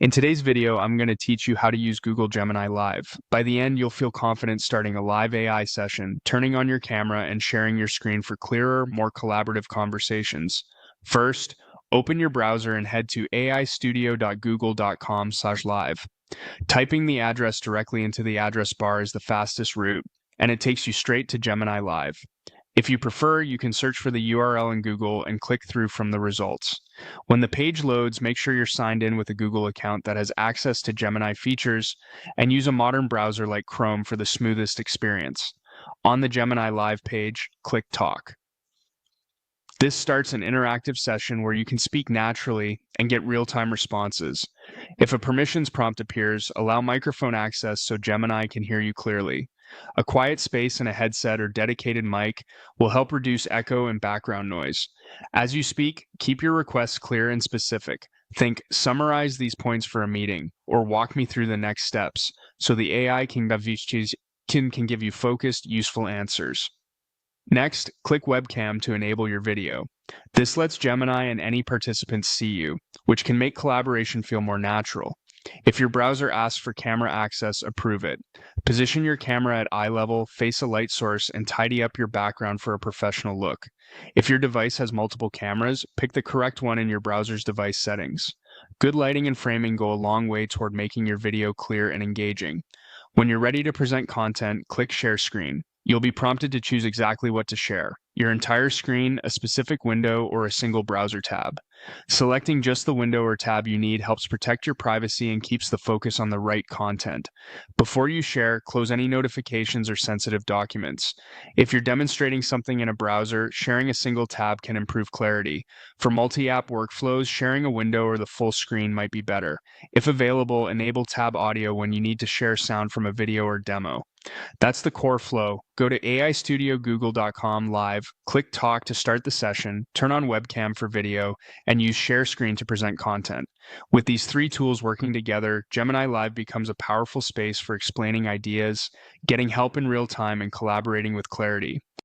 In today's video, I'm going to teach you how to use Google Gemini Live. By the end, you'll feel confident starting a live AI session, turning on your camera, and sharing your screen for clearer, more collaborative conversations. First, open your browser and head to aistudio.google.com/live. Typing the address directly into the address bar is the fastest route, and it takes you straight to Gemini Live. If you prefer, you can search for the URL in Google and click through from the results. When the page loads, make sure you're signed in with a Google account that has access to Gemini features, and use a modern browser like Chrome for the smoothest experience. On the Gemini Live page, click Talk. This starts an interactive session where you can speak naturally and get real-time responses. If a permissions prompt appears, allow microphone access so Gemini can hear you clearly. A quiet space and a headset or dedicated mic will help reduce echo and background noise. As you speak, keep your requests clear and specific. Think, summarize these points for a meeting, or walk me through the next steps, so the AI can give you focused, useful answers. Next, click Webcam to enable your video. This lets Gemini and any participants see you, which can make collaboration feel more natural. If your browser asks for camera access, approve it. Position your camera at eye level, face a light source, and tidy up your background for a professional look. If your device has multiple cameras, pick the correct one in your browser's device settings. Good lighting and framing go a long way toward making your video clear and engaging. When you're ready to present content, click Share Screen. You'll be prompted to choose exactly what to share: your entire screen, a specific window, or a single browser tab. Selecting just the window or tab you need helps protect your privacy and keeps the focus on the right content. Before you share, close any notifications or sensitive documents. If you're demonstrating something in a browser, sharing a single tab can improve clarity. For multi-app workflows, sharing a window or the full screen might be better. If available, enable tab audio when you need to share sound from a video or demo. That's the core flow. Go to aistudio.google.com live, click Talk to start the session, turn on webcam for video, and use Share Screen to present content. With these three tools working together, Gemini Live becomes a powerful space for explaining ideas, getting help in real time, and collaborating with clarity.